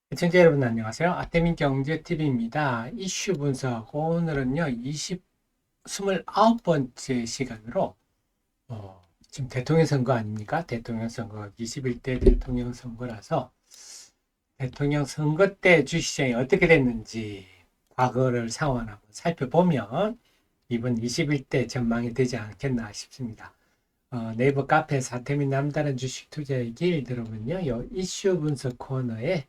시청자 여러분 안녕하세요. 아태민 경제TV입니다. 이슈 분석 오늘은요 29번째 시간으로 지금 대통령 선거 아닙니까? 대통령 선거 21대 대통령 선거라서 대통령 선거 때 주식시장이 어떻게 됐는지 과거를 상황을 한번 살펴보면 이번 21대 전망이 되지 않겠나 싶습니다. 네이버 카페에서 아태민 남다른 주식 투자의 길 들어오면요 이 이슈 분석 코너에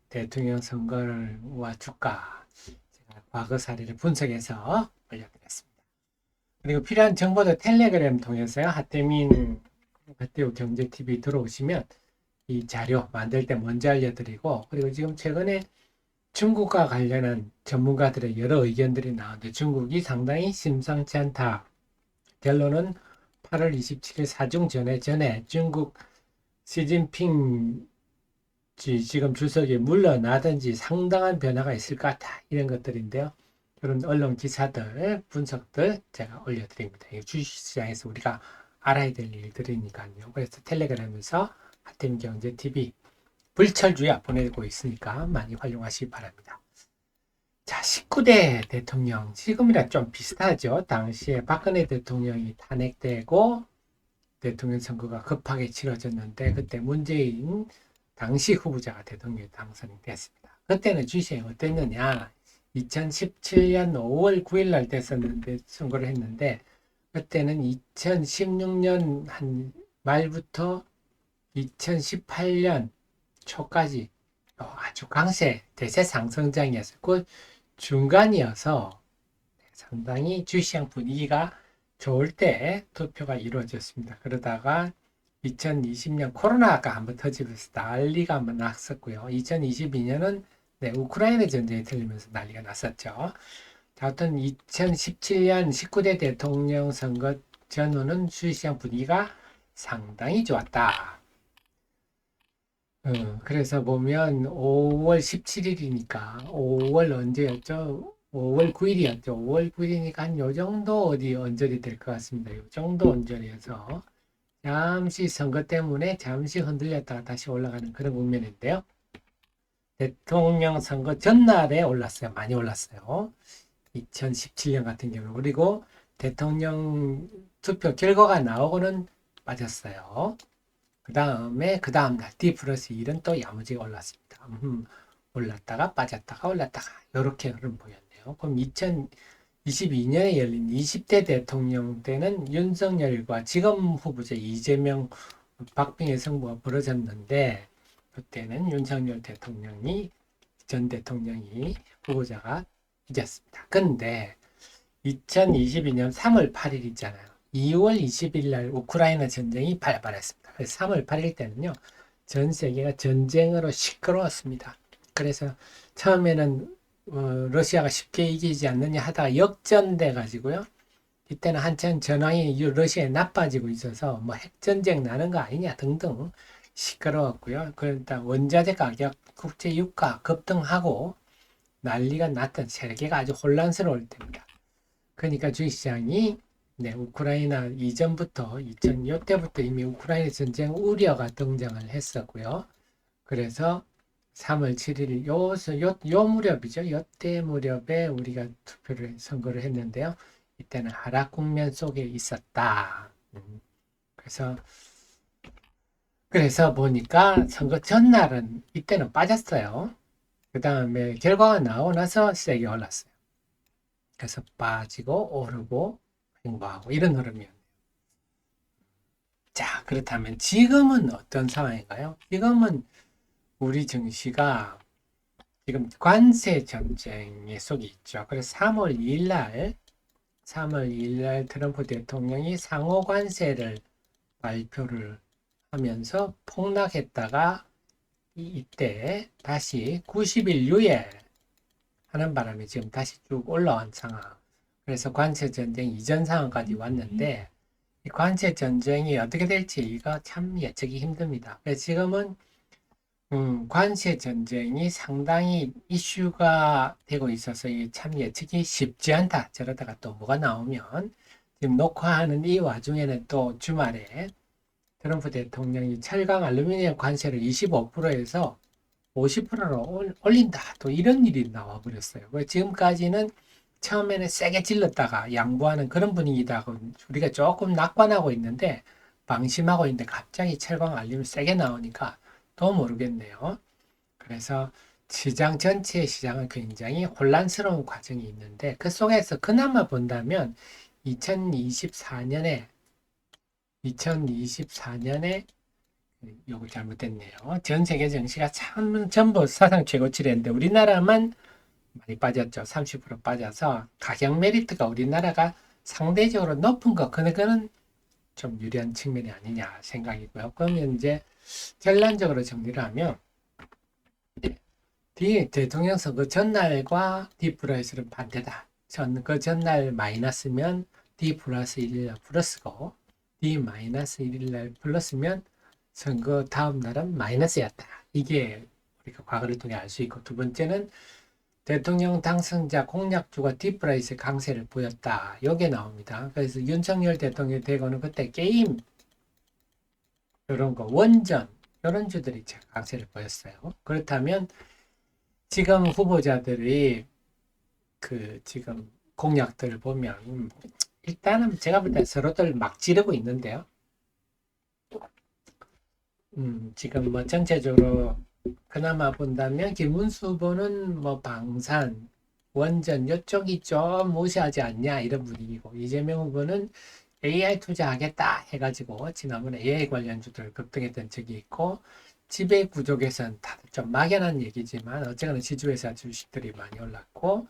대통령 선거와 주가 제가 과거 사례를 분석해서 올려드렸습니다. 그리고 필요한 정보도 텔레그램 통해서요. 하태우 경제TV 들어오시면 이 자료 만들 때 먼저 알려드리고, 그리고 지금 최근에 중국과 관련한 전문가들의 여러 의견들이 나오는데 중국이 상당히 심상치 않다. 결론은 8월 27일 사중 전에 중국 시진핑 지금 주석이 물러나든지 상당한 변화가 있을 것 같아. 이런 것들인데요. 그런 언론 기사들, 분석들 제가 올려드립니다. 주식시장에서 우리가 알아야 될 일들이니까요. 그래서 텔레그램에서 하태민경제TV 불철주야 보내고 있으니까 많이 활용하시기 바랍니다. 자, 19대 대통령. 지금이랑 좀 비슷하죠. 당시에 박근혜 대통령이 탄핵되고 대통령 선거가 급하게 치러졌는데 그때 문재인 당시 후보자가 대통령에 당선이 됐습니다. 그때는 주식이 어땠느냐? 2017년 5월 9일 날 됐었는데 선거를 했는데 그때는 2016년 한 말부터 2018년 초까지 아주 강세 대세 상승장이었어요. 그 중간이어서 상당히 주시장 분위기가 좋을 때 투표가 이루어졌습니다. 그러다가 2020년 코로나가 한번 터지면서 난리가 한번 났었고요. 2022년은 우크라이나 전쟁이 터지면서 난리가 났었죠. 하여튼 2017년 19대 대통령 선거 전후는 주식시장 분위기가 상당히 좋았다. 그래서 보면 5월 17일이니까 5월 언제였죠? 5월 9일이었죠. 5월 9일이니까 한 요 정도 어디 언저리 될 것 같습니다. 요 정도 언저리에서 잠시 선거 때문에 잠시 흔들렸다가 다시 올라가는 그런 국면인데요. 대통령 선거 전날에 올랐어요. 많이 올랐어요. 2017년 같은 경우. 그리고 대통령 투표 결과가 나오고는 빠졌어요. 그 다음 날 D 플러스 1은 또 야무지게 올랐습니다. 올랐다가 빠졌다가 올랐다가 이렇게 흐름 보였네요. 그럼 2022년에 열린 20대 대통령 때는 윤석열과 지금 후보자 이재명, 박빙의 승부가 벌어졌는데 그때는 윤석열 대통령이 전 대통령이 후보자가 이겼습니다. 근데 2022년 3월 8일 있잖아요. 2월 20일 날 우크라이나 전쟁이 발발했습니다. 그래서 3월 8일 때는요. 전 세계가 전쟁으로 시끄러웠습니다. 그래서 처음에는 러시아가 쉽게 이기지 않느냐 하다가 역전돼 가지고요. 이때는 한참 전황이 러시아에 나빠지고 있어서 뭐 핵전쟁 나는 거 아니냐 등등 시끄러웠고요. 그러다 원자재 가격, 국제 유가 급등하고 난리가 났던 세계가 아주 혼란스러울 때입니다. 그러니까 주식시장이 우크라이나 이전부터 2000년 때부터 이미 우크라이나 전쟁 우려가 등장을 했었고요. 그래서 3월 7일 요 무렵이죠. 요때 무렵에 우리가 선거를 했는데요. 이때는 하락 국면 속에 있었다. 그래서 보니까 선거 전날은 이때는 빠졌어요. 그 다음에 결과가 나오고 나서 세게 올랐어요. 그래서 빠지고 오르고 횡보하고 이런 흐름이었네요. 자, 그렇다면 지금은 어떤 상황인가요? 지금은 우리 증시가 지금 관세 전쟁에 속에 있죠. 그래서 3월 2일 날 트럼프 대통령이 상호 관세를 발표를 하면서 폭락했다가 이때 다시 90일 유예 하는 바람에 지금 다시 쭉 올라온 상황. 그래서 관세 전쟁 이전 상황까지 왔는데 이 관세 전쟁이 어떻게 될지 이거 참 예측이 힘듭니다. 그래서 지금은 관세 전쟁이 상당히 이슈가 되고 있어서 참 예측이 쉽지 않다. 저러다가 또 뭐가 나오면 지금 녹화하는 이 와중에는 또 주말에 트럼프 대통령이 철강 알루미늄 관세를 25%에서 50%로 올린다. 또 이런 일이 나와 버렸어요. 지금까지는 처음에는 세게 질렀다가 양보하는 그런 분위기다. 우리가 조금 낙관하고 있는데 방심하고 있는데 갑자기 철강 알림이 세게 나오니까 또 모르겠네요. 그래서 시장 전체 시장은 굉장히 혼란스러운 과정이 있는데 그 속에서 그나마 본다면 2024년에 요거 잘못됐네요. 전 세계 증시가 참 전부 사상 최고치랬는데 우리나라만 많이 빠졌죠. 30% 빠져서 가격 메리트가 우리나라가 상대적으로 높은 거 그거는 좀 유리한 측면이 아니냐 생각이고요. 그러면 이제 전반적으로 정리를 하면 대통령 선거 전날과 D 플러스는 반대다. 그 전날 마이너스면 D 플러스 1일 플러스고 D 마이너스 1일 플러스면 선거 다음 날은 마이너스였다. 이게 우리가 과거를 통해 알 수 있고 두 번째는 대통령 당선자 공약주가 디프라이스 강세를 보였다. 요게 나옵니다. 그래서 윤석열 대통령이 되고는 그때 게임 이런 거 원전 이런 주들이 강세를 보였어요. 그렇다면 지금 후보자들이 그 지금 공약들을 보면 일단은 제가 볼 때 서로들 막 지르고 있는데요. 지금 뭐 전체적으로 그나마 본다면 김문수 후보는 뭐 방산, 원전 이쪽이 좀 무시하지 않냐 이런 분위기고 이재명 후보는 AI 투자하겠다 해가지고 지난번에 AI 관련주들 급등했던 적이 있고 지배 구조 개선 다들 좀 막연한 얘기지만 어쨌거나 지주회사 주식들이 많이 올랐고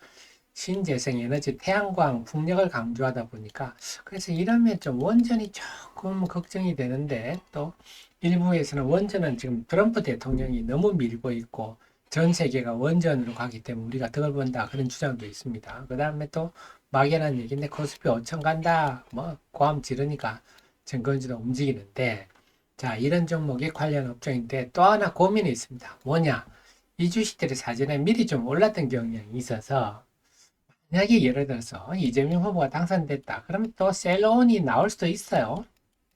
신재생에너지 태양광 풍력을 강조하다 보니까 그래서 이러면 좀 원전이 조금 걱정이 되는데 또 일부에서는 원전은 지금 트럼프 대통령이 너무 밀고 있고 전 세계가 원전으로 가기 때문에 우리가 덕을 본다 그런 주장도 있습니다. 그 다음에 또 막연한 얘기인데 코스피 5천 간다 뭐 고함 지르니까 증권주도 움직이는데 자 이런 종목이 관련 업종인데 또 하나 고민이 있습니다. 뭐냐 이 주식들이 사전에 미리 좀 올랐던 경향이 있어서 만약에 예를 들어서 이재명 후보가 당선됐다 그러면 또 셀온이 나올 수도 있어요.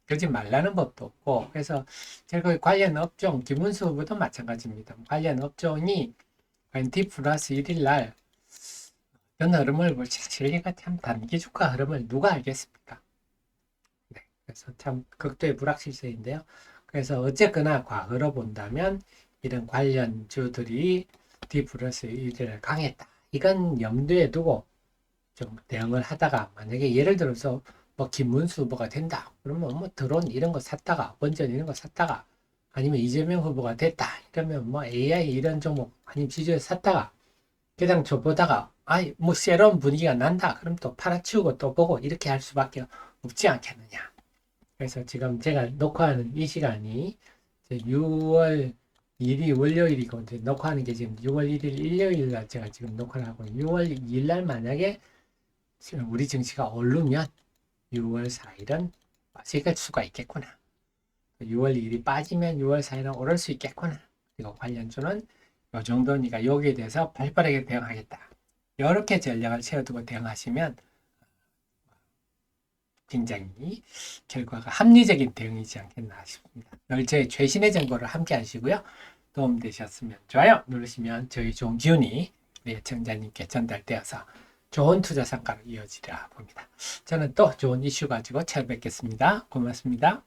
그러지 말라는 법도 없고 그래서 제가 관련 업종 김문수 후보도 마찬가지입니다. 관련 업종이 D 플러스 1일 날 어떤 흐름을 볼지 실리가 참 단기 주가 흐름을 누가 알겠습니까? 네, 그래서 참 극도의 불확실성인데요. 그래서 어쨌거나 과거로 본다면 이런 관련주들이 D 플러스 1일 강했다. 이건 염두에 두고 좀 대응을 하다가 만약에 예를 들어서 뭐 김문수 후보가 된다. 그러면 뭐 드론 이런 거 샀다가 원전 이런 거 샀다가 아니면 이재명 후보가 됐다. 이러면 뭐 AI 이런 종목 아니면 지주에 샀다가 그냥 저 보다가 아이 뭐 새로운 분위기가 난다. 그럼 또 팔아치우고 또 보고 이렇게 할 수밖에 없지 않겠느냐. 그래서 지금 제가 녹화하는 이 시간이 6월 1일 월요일이고 이제 녹화하는 게 지금 6월 1일 일요일 날 제가 지금 녹화를 하고 6월 2일 날 만약에 우리 증시가 오르면 6월 4일은 빠질 수가 있겠구나. 6월 2일이 빠지면 6월 4일은 오를 수 있겠구나. 그리고 관련주는 이 정도니까 여기에 대해서 발빠르게 대응하겠다. 이렇게 전략을 세워두고 대응하시면 굉장히 결과가 합리적인 대응이지 않겠나 싶습니다. 늘 저희 최신의 정보를 함께 하시고요. 도움되셨으면 좋아요 누르시면 저희 좋은 기운이 우리 애청자님께 전달되어서 좋은 투자 성과로 이어지리라 봅니다. 저는 또 좋은 이슈 가지고 찾아뵙겠습니다. 고맙습니다.